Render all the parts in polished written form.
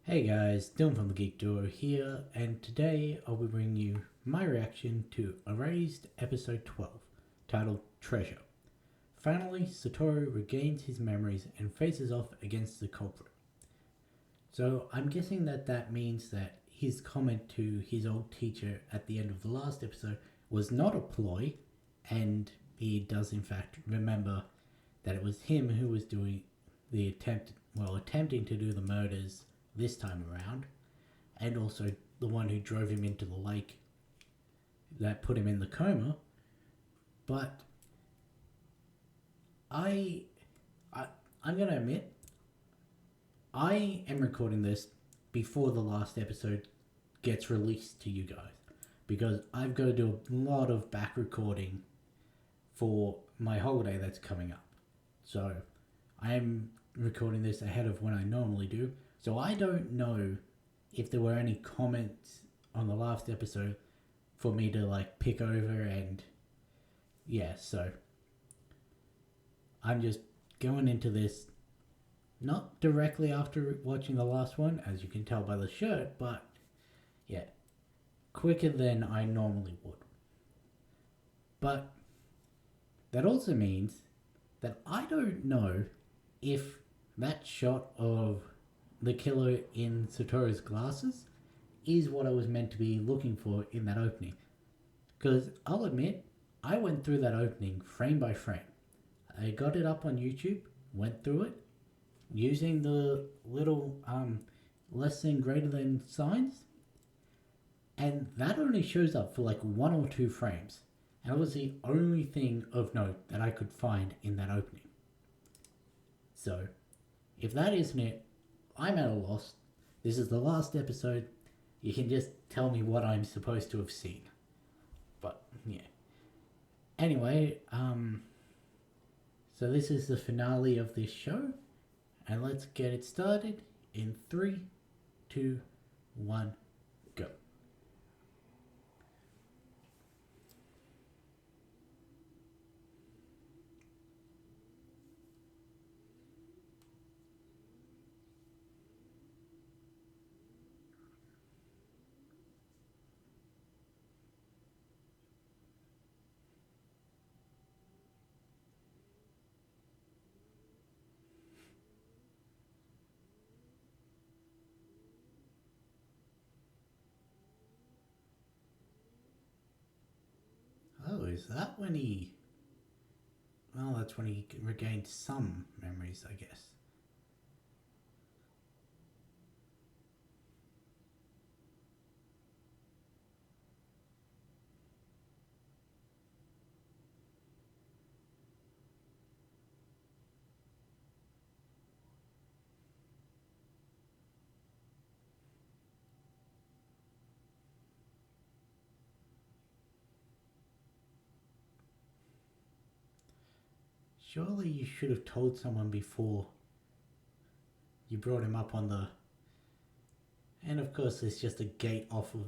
Hey guys, Dylan from the Geek Duo here, and today I'll be bringing you my reaction to Erased Episode 12, titled Treasure. Finally, Satoru regains his memories and faces off against the culprit. So I'm guessing that means that his comment to his old teacher at the end of the last episode was not a ploy, and he does in fact remember that it was him who was doing the attempting to do the murders this time around, and also the one who drove him into the lake that put him in the coma. But I, I I'm gonna admit, I am recording this before the last episode gets released to you guys because I've got to do a lot of back recording for my holiday that's coming up. So I am recording this ahead of when I normally do. So I don't know if there were any comments on the last episode for me to pick over, and yeah, so I'm just going into this not directly after watching the last one, as you can tell by the shirt, but yeah, quicker than I normally would. But that also means that I don't know if that shot of the killer in Satoru's glasses is what I was meant to be looking for in that opening. Because I'll admit, I went through that opening frame by frame. I got it up on YouTube, went through it, using the little less than greater than signs, and that only shows up for like one or two frames. And that was the only thing of note that I could find in that opening. So, if that isn't it, I'm at a loss. This is the last episode. You can just tell me what I'm supposed to have seen. But, yeah. Anyway, so this is the finale of this show. And let's get it started in 3, 2, 1, go. Oh, is that when he... Well, that's when he regained some memories, I guess. Surely you should have told someone before you brought him up on the... And of course, it's just a gate off of...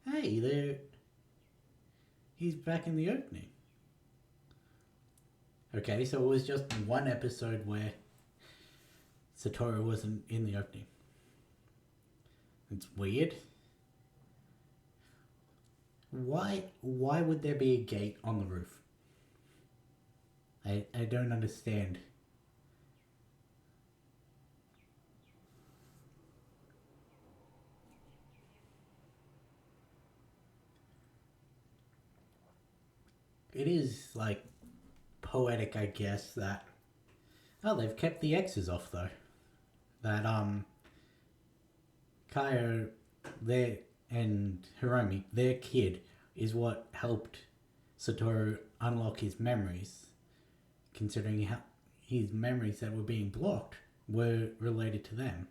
Hey, there... He's back in the opening. Okay, so it was just one episode where Satoru wasn't in the opening. It's weird. Why would there be a gate on the roof? I don't understand. It is like poetic, I guess, that... Oh, they've kept the X's off though. That Kaio, their and Hiromi, their kid, is what helped Satoru unlock his memories, considering how his memories that were being blocked were related to them.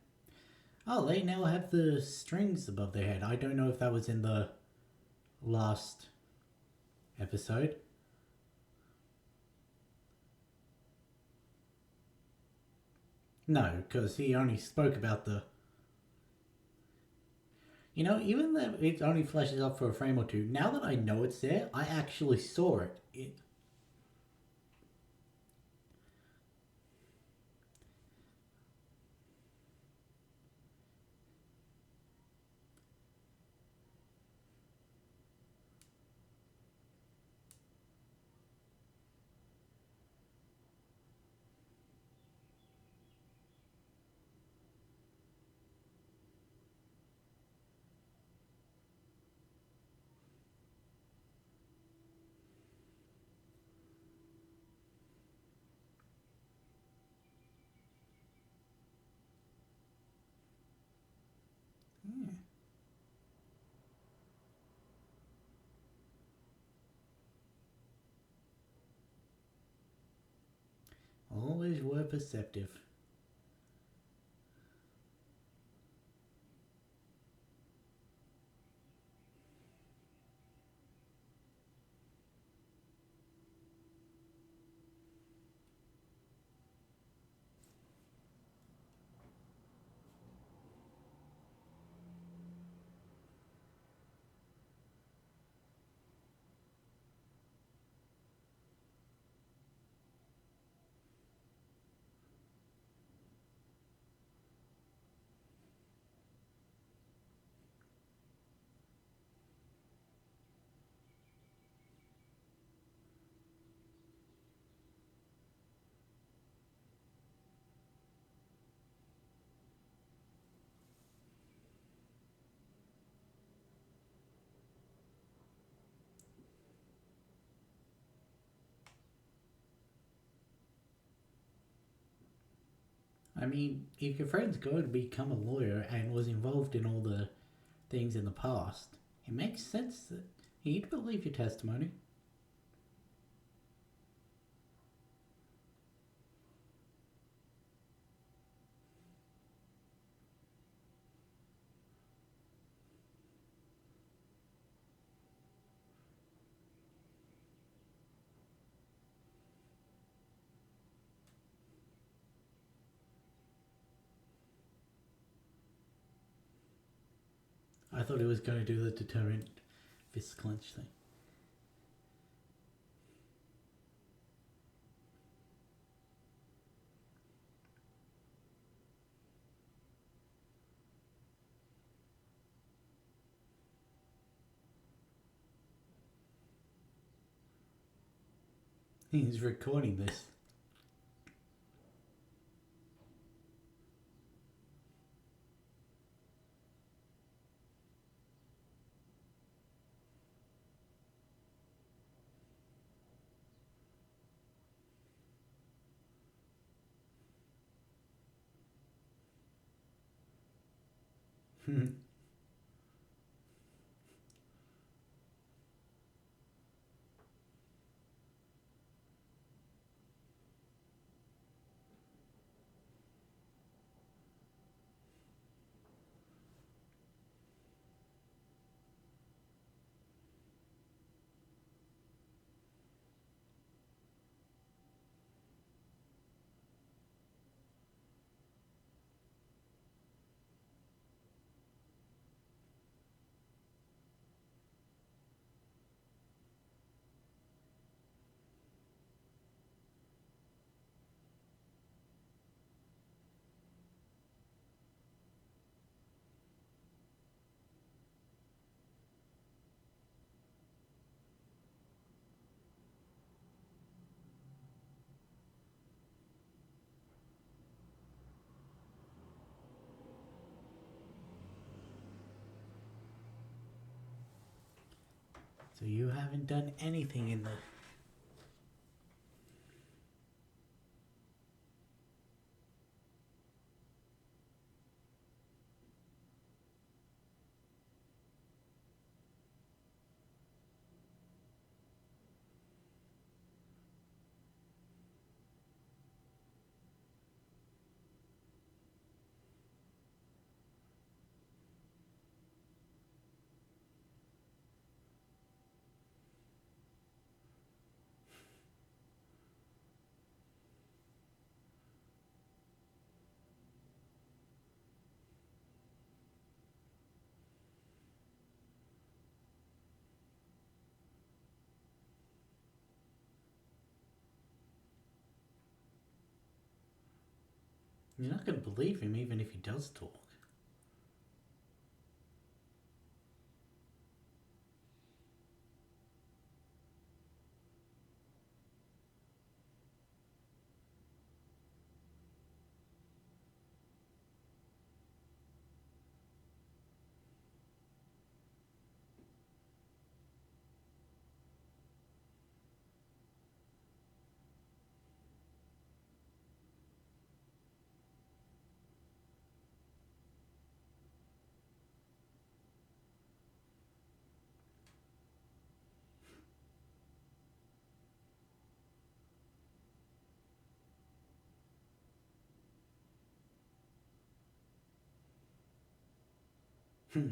Oh, they now have the strings above their head. I don't know if that was in the last episode. No, because he only spoke about the... You know, even though it only flashes up for a frame or two, now that I know it's there, I actually saw it. Always were perceptive. I mean, if your friend's going to become a lawyer and was involved in all the things in the past, it makes sense that he'd believe your testimony. I thought he was going to do the deterrent fist clench thing. He's recording this. So you haven't done anything in the... You're not going to believe him even if he does talk. Hmm.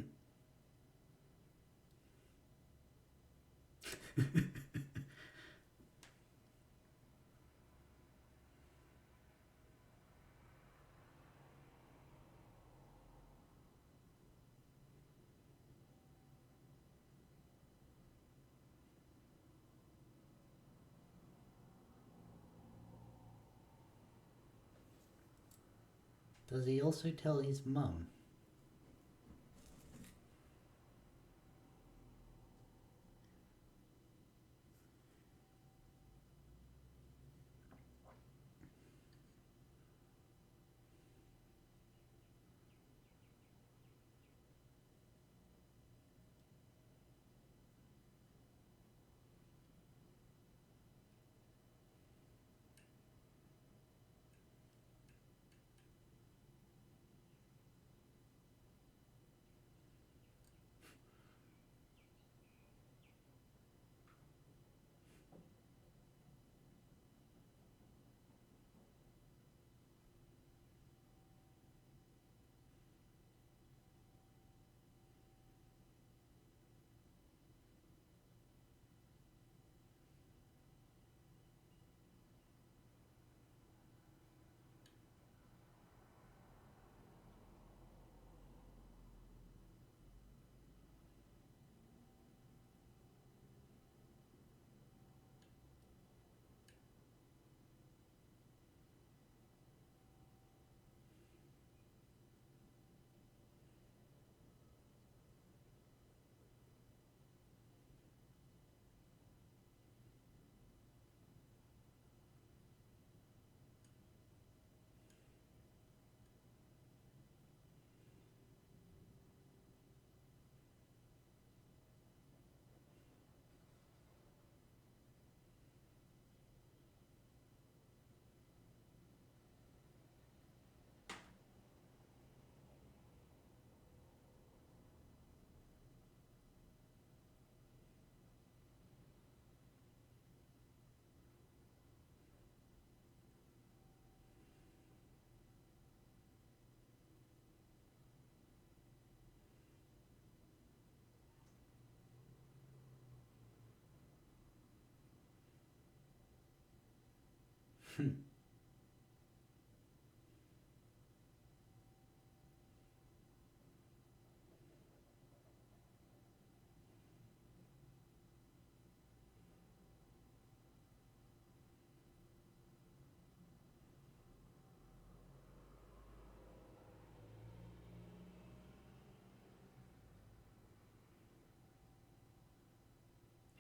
Does he also tell his mum?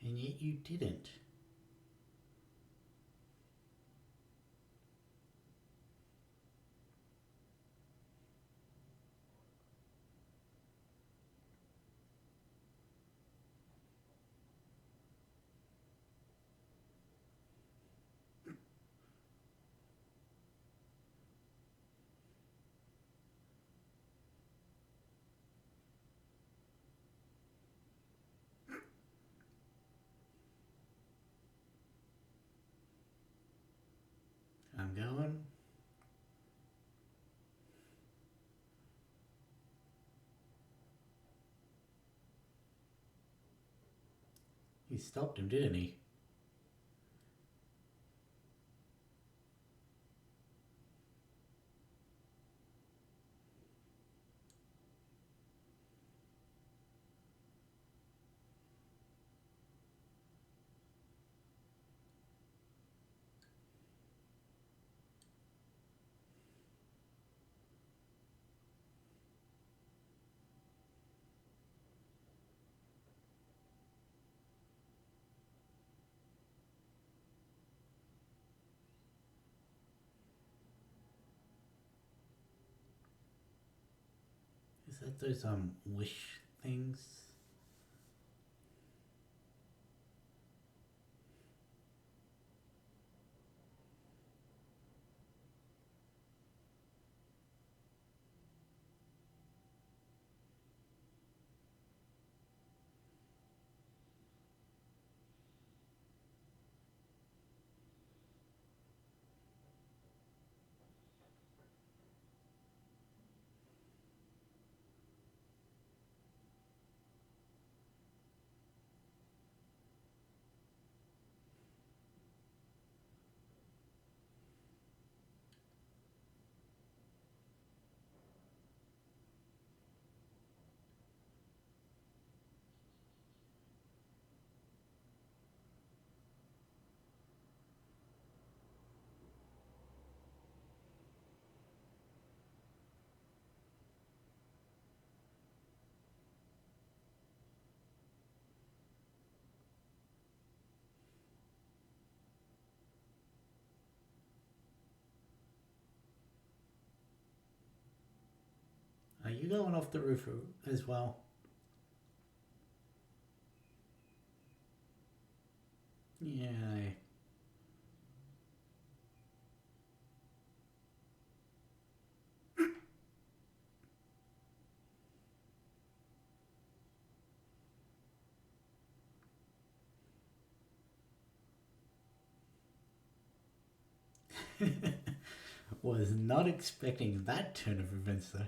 And yet you didn't. I'm going. He stopped him, didn't he? Is that those wish things? Are you going off the roof as well? Yeah. Was not expecting that turn of events though.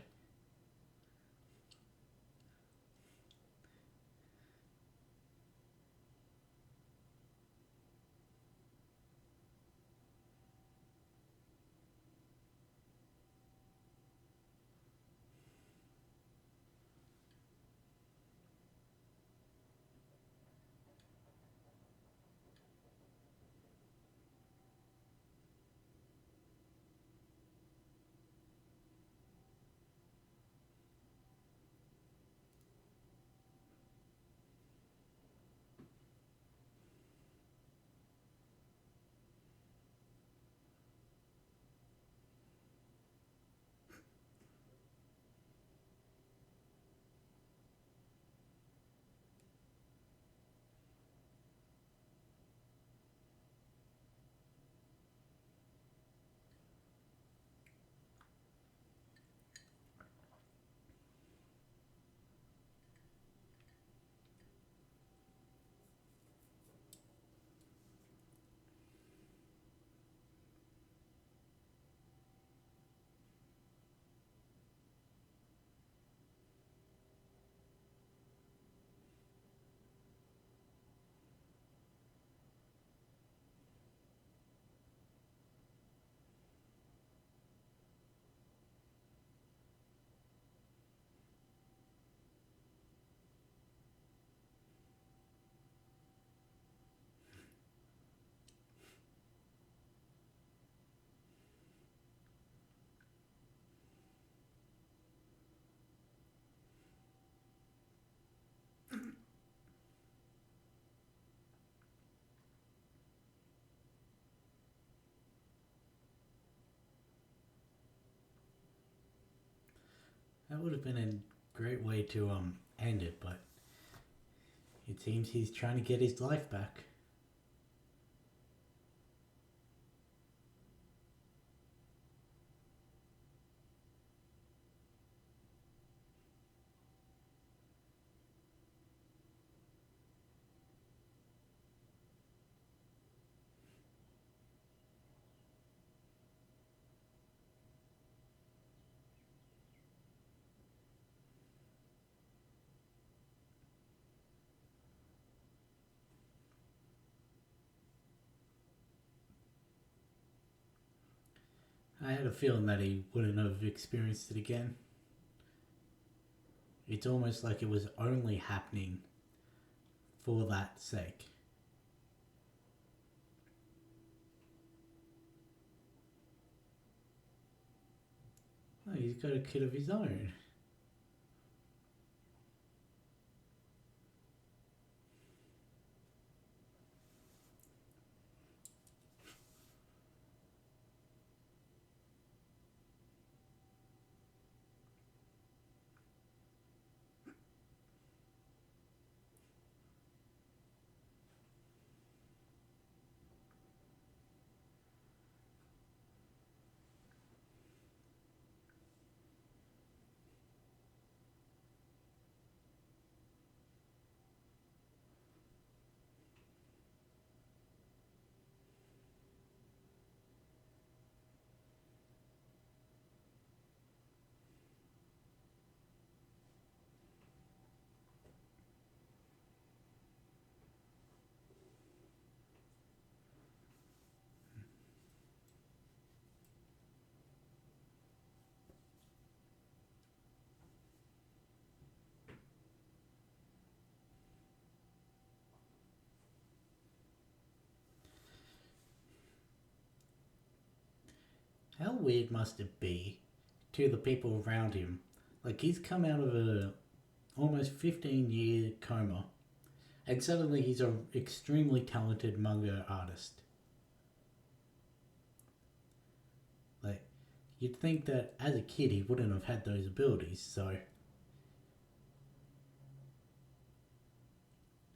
That would have been a great way to end it, but it seems he's trying to get his life back. I had a feeling that he wouldn't have experienced it again. It's almost like it was only happening for that sake. Oh, he's got a kid of his own. How weird must it be to the people around him? Like he's come out of a almost 15-year coma, and suddenly he's an extremely talented manga artist. Like you'd think that as a kid he wouldn't have had those abilities, so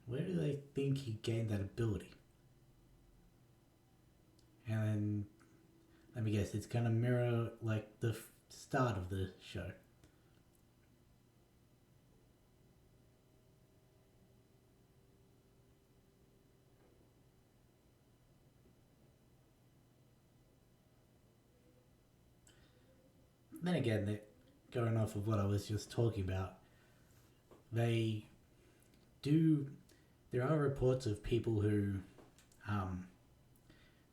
where do they think he gained that ability? And then, let me guess, it's gonna mirror like the start of the show. Then again, going off of what I was just talking about, they do. There are reports of people who um,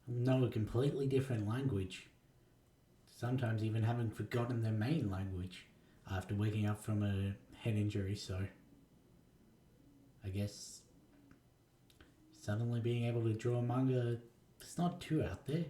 know a completely different language, sometimes even having forgotten their main language after waking up from a head injury. So, I guess suddenly being able to draw manga, it's not too out there.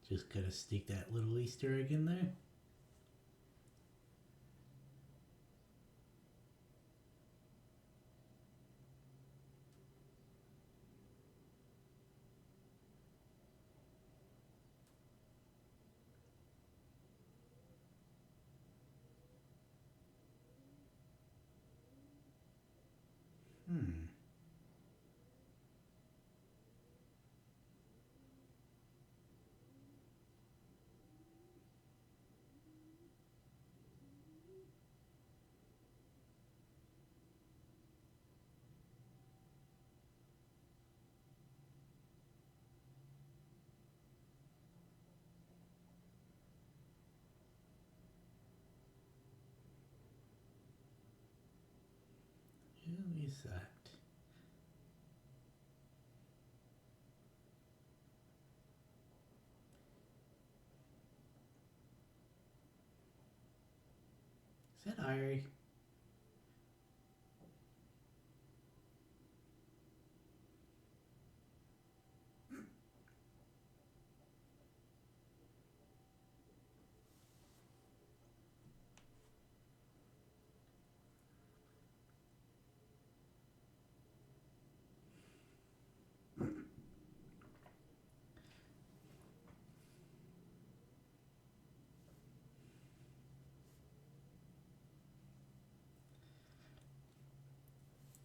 Just gotta stick that little Easter egg in there. Hmm. Who is that? Is that Irie?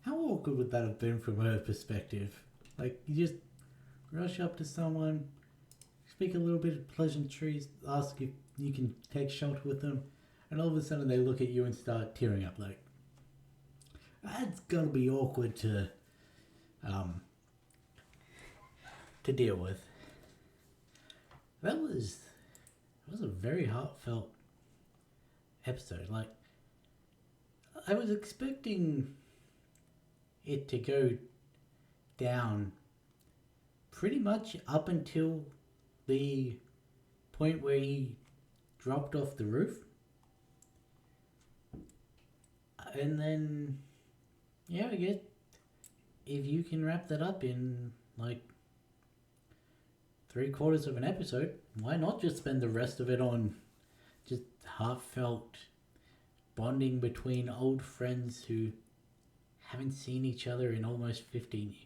How awkward would that have been from her perspective? Like, you just rush up to someone, speak a little bit of pleasantries, ask if you can take shelter with them, and all of a sudden they look at you and start tearing up. Like, that's gotta be awkward um, to deal with. That was a very heartfelt episode. Like, I was expecting it to go down pretty much up until the point where he dropped off the roof. And then, yeah, I guess if you can wrap that up in like 3/4 of an episode, why not just spend the rest of it on just heartfelt bonding between old friends who haven't seen each other in almost 15 years?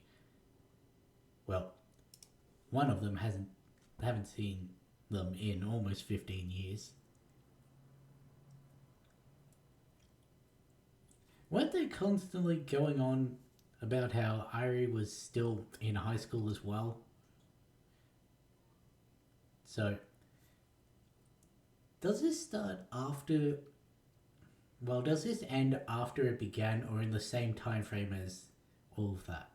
Well, one of them haven't seen them in almost 15 years. Weren't they constantly going on about how Irie was still in high school as well. So, does this start after? Well, does this end after it began, or in the same time frame as all of that?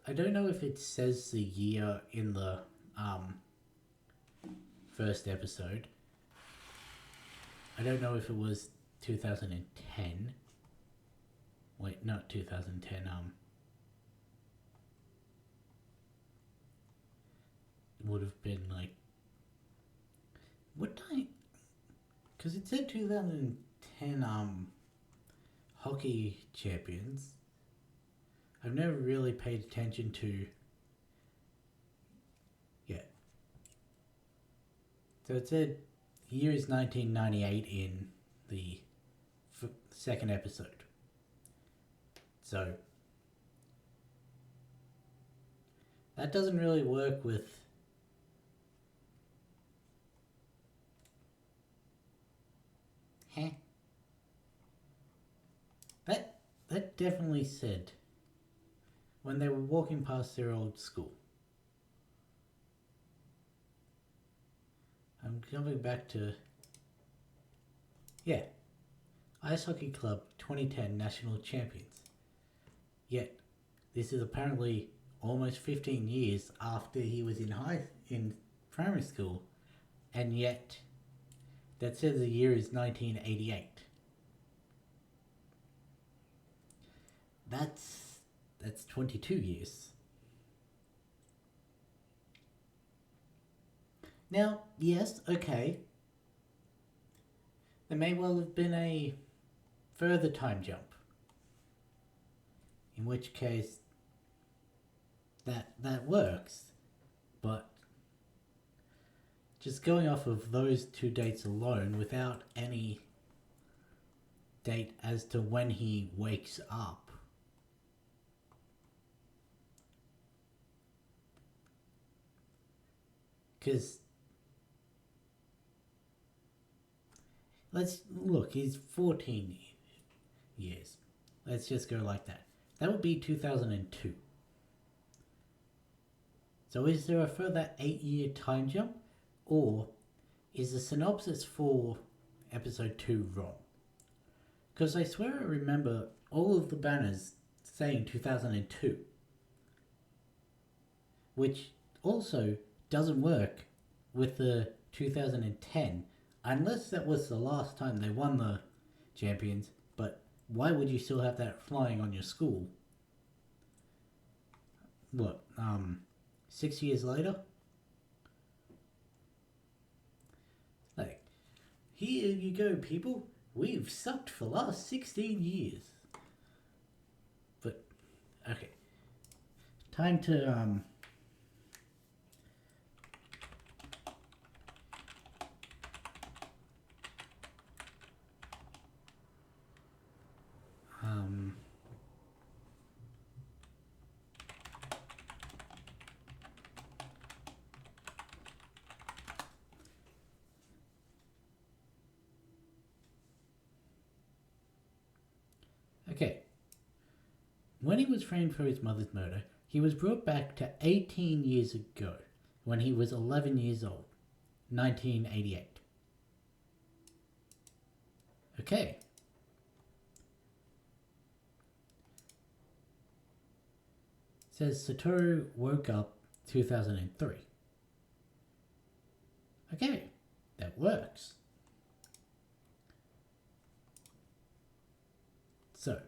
I don't know if it says the year in the first episode. I don't know if it was 2010. Wait, not 2010. It would have been like what time? Because it said 2010. Hockey champions. I've never really paid attention to. Yeah. So it said year is 1998 in the second episode. So that doesn't really work with. Huh? That definitely said when they were walking past their old school. I'm coming back to. Yeah. Ice Hockey Club 2010 National Champions. Yet, this is apparently almost 15 years after he was in primary school, and yet that says the year is 1988. That's 22 years. Now, yes, okay. There may well have been a further time jump. In which case that works. But just going off of those two dates alone without any date as to when he wakes up. Because let's look, he's 14 years. Let's just go like that. That would be 2002. So is there a further 8-year time jump? Or is the synopsis for episode 2 wrong? Because I swear I remember all of the banners saying 2002. Which also doesn't work with the 2010 unless that was the last time they won the champions. But why would you still have that flying on your school? What, 6 years later? Like, here you go, people. We've sucked for the last 16 years. But, okay. Time to, okay. When he was framed for his mother's murder, he was brought back to 18 years ago, when he was 11 years old, 1988. Okay. It says Satoru woke up 2003. Okay, that works. So,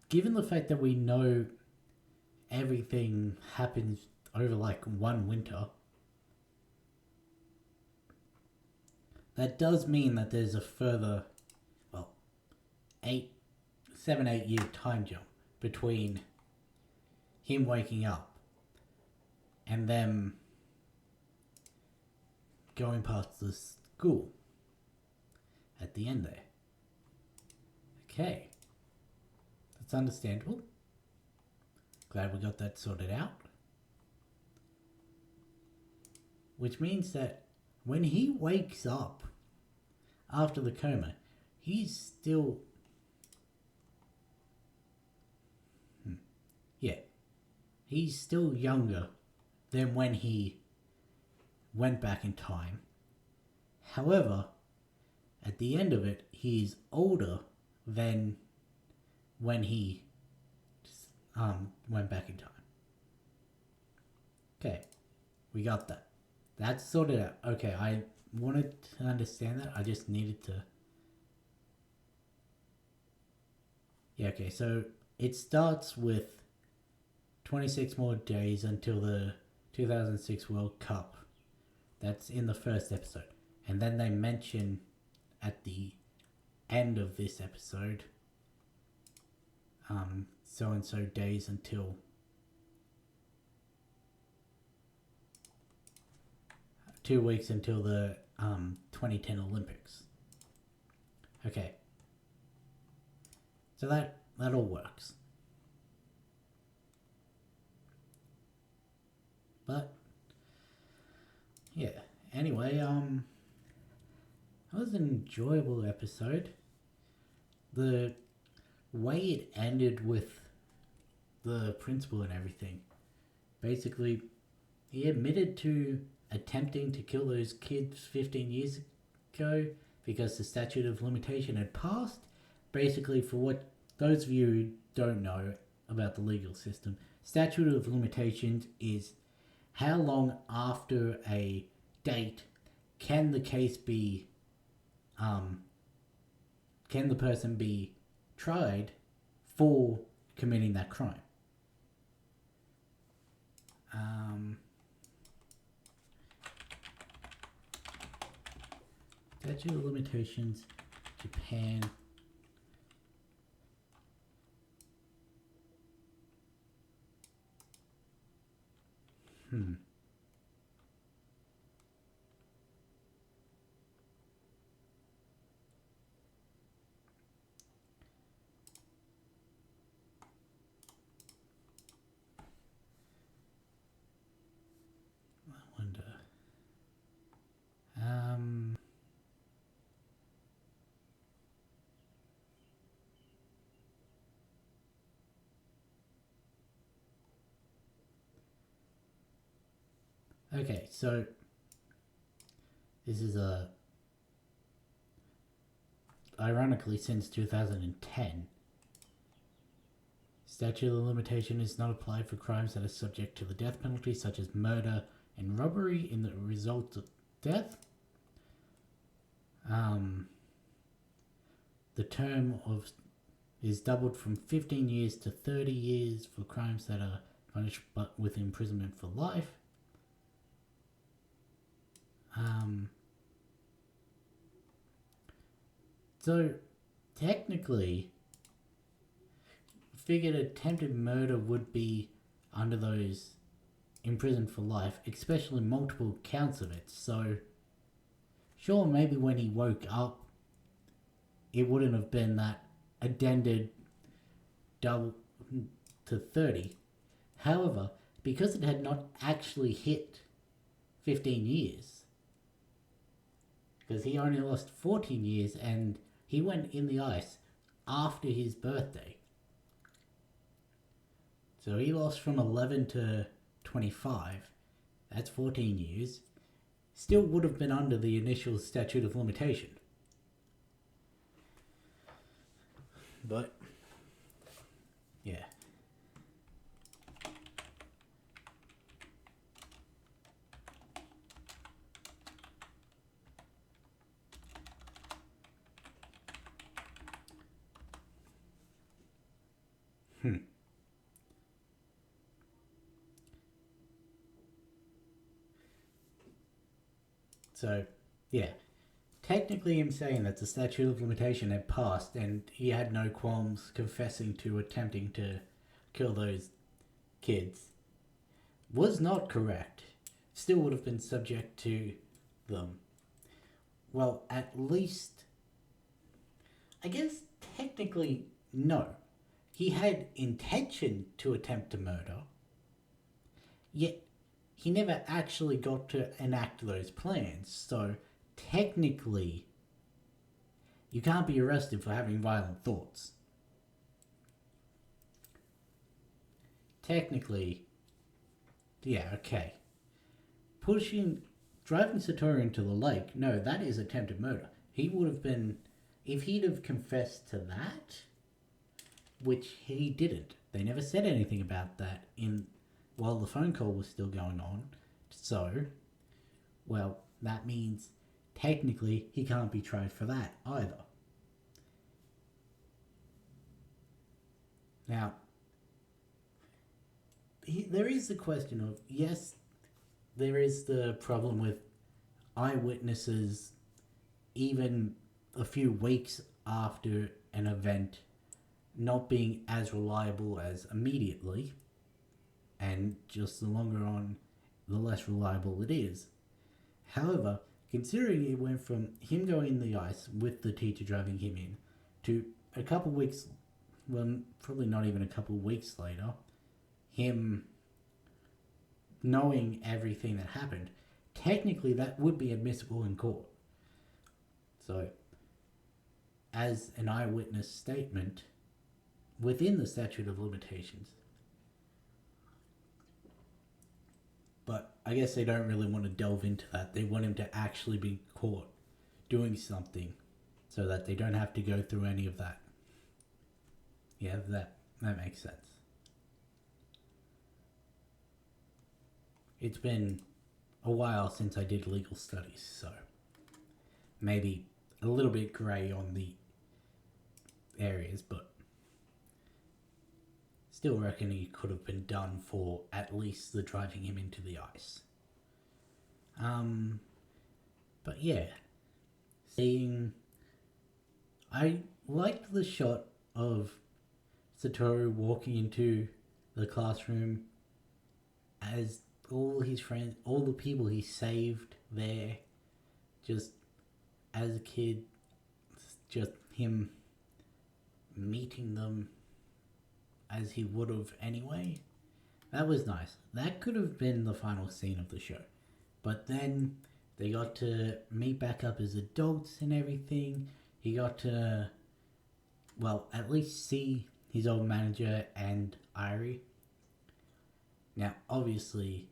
given the fact that we know everything happens over like one winter, that does mean that there's a further, well, 8 year time jump between him waking up and them going past the school at the end there. Okay. That's understandable. Glad we got that sorted out. Which means that when he wakes up after the coma, he's still... Yeah. He's still younger than when he went back in time. However, at the end of it, he's older than when he went back in time. Okay, we got that. That's sorted out. Okay, I wanted to understand that. I just needed to... Yeah, okay, so it starts with 26 more days until the 2006 World Cup. That's in the first episode. And then they mention at the end of this episode, so-and-so days until 2 weeks until the 2010 Olympics. Okay. So that all works. But yeah, anyway, that was an enjoyable episode. The way it ended with the principal and everything, basically, he admitted to attempting to kill those kids 15 years ago because the statute of limitation had passed. Basically, for what those of you who don't know about the legal system, statute of limitations is how long after a date can the case be, can the person be tried for committing that crime. Statute of limitations, Japan. I wonder. Okay, so this is ironically since 2010. Statute of limitation is not applied for crimes that are subject to the death penalty, such as murder and robbery in the result of death. The term is doubled from 15 years to 30 years for crimes that are punished but with imprisonment for life. So technically, figured attempted murder would be under those imprisoned for life, especially multiple counts of it. So sure, maybe when he woke up, it wouldn't have been that addended double to 30. However, because it had not actually hit 15 years, because he only lost 14 years and he went in the ice after his birthday. So he lost from 11 to 25. That's 14 years. Still would have been under the initial statute of limitation. But, yeah. So, yeah. Technically, him saying that the statute of limitation had passed and he had no qualms confessing to attempting to kill those kids was not correct. Still would have been subject to them. Well, at least, I guess technically, no. He had intention to attempt to murder, yet he never actually got to enact those plans. So technically, you can't be arrested for having violent thoughts. Technically, yeah, okay. Driving Satoru into the lake, no, that is attempted murder. He would have been, if he'd have confessed to that, which he didn't. They never said anything about that while the phone call was still going on. So, well, that means technically he can't be tried for that either. Now, there is the question of, yes, there is the problem with eyewitnesses even a few weeks after an event not being as reliable as immediately, and just the longer on, the less reliable it is. However, considering it went from him going in the ice with the teacher driving him in to a couple weeks, well, probably not even a couple weeks later, him knowing everything that happened, technically that would be admissible in court. So, as an eyewitness statement, within the statute of limitations. But I guess they don't really want to delve into that. They want him to actually be caught doing something so that they don't have to go through any of that. Yeah, that makes sense. It's been a while since I did legal studies, so maybe a little bit grey on the areas, but still reckon he could have been done for at least the driving him into the ice. But yeah, I liked the shot of Satoru walking into the classroom as all his friends, all the people he saved there, just as a kid, just him meeting them as he would have anyway. That was nice. That could have been the final scene of the show. But then they got to meet back up as adults and everything. He got to, well, at least see his old manager and Irie. Now, obviously,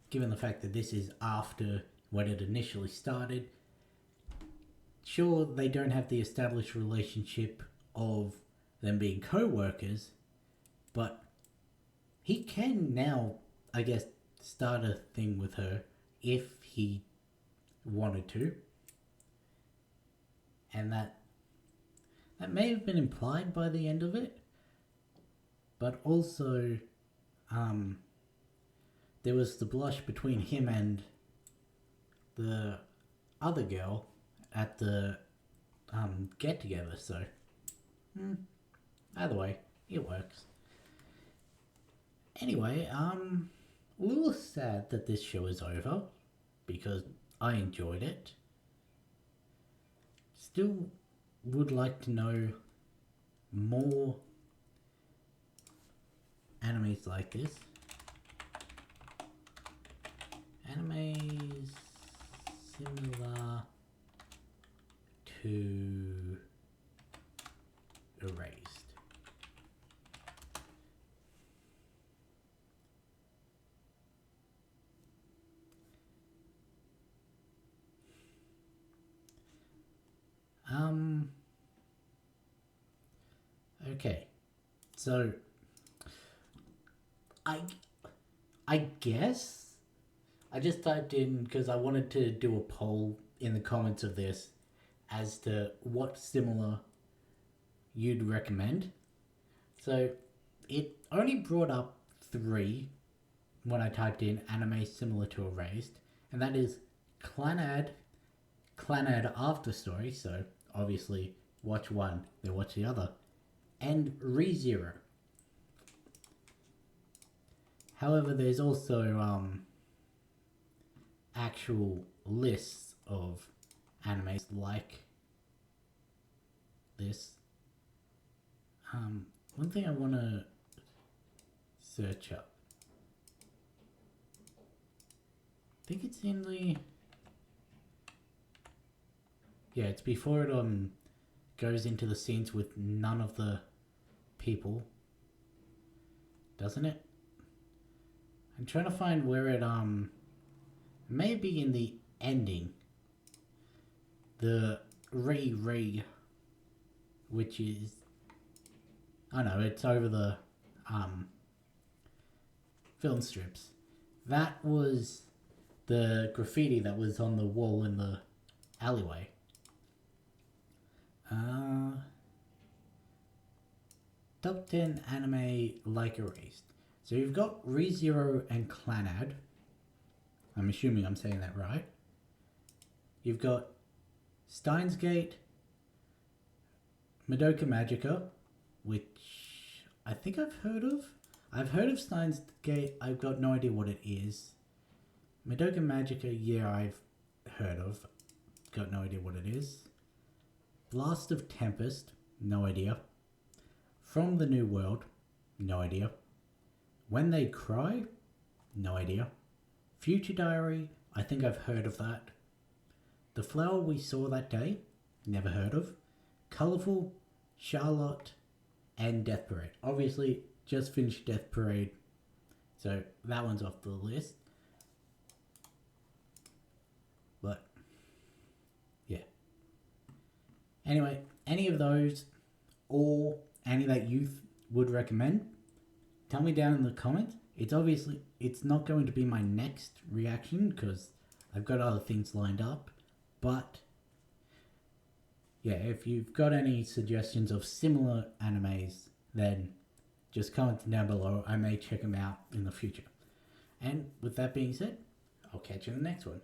given the fact that this is after when it initially started, sure, they don't have the established relationship of them being co-workers, but he can now, I guess, start a thing with her if he wanted to. And that may have been implied by the end of it, but also there was the blush between him and the other girl at the get together, so either way, it works. Anyway, a little sad that this show is over because I enjoyed it. Still would like to know more animes like this. Animes similar to Erased. Okay. So I guess I just typed in because I wanted to do a poll in the comments of this as to what similar you'd recommend. So it only brought up 3 when I typed in anime similar to Erased, and that is Clannad After Story, so obviously watch one, then watch the other, and ReZero. However, there's also actual lists of animes like this. One thing I want to search up. think it's in the... Yeah, it's before it goes into the scenes with none of the people. Doesn't it? I'm trying to find where it may be in the ending. The Re, which is... I know, it's over the film strips. That was the graffiti that was on the wall in the alleyway. Top 10 anime like erased. So you've got ReZero and Clannad. I'm assuming I'm saying that right. You've got Steins Gate, Madoka Magica, which I think I've heard of. I've heard of Steins Gate. I've got no idea what it is. Madoka Magica, yeah, I've heard of. Got no idea what it is. Blast of Tempest, no idea. From the New World, no idea. When They Cry, no idea. Future Diary, I think I've heard of that. The Flower We Saw That Day, never heard of. Colourful, Charlotte, and Death Parade. Obviously, just finished Death Parade, so that one's off the list. But, yeah. Anyway, any of those, or any that you would recommend, tell me down in the comments. It's not going to be my next reaction because I've got other things lined up. But yeah, if you've got any suggestions of similar animes, then just comment down below. I may check them out in the future. And with that being said, I'll catch you in the next one.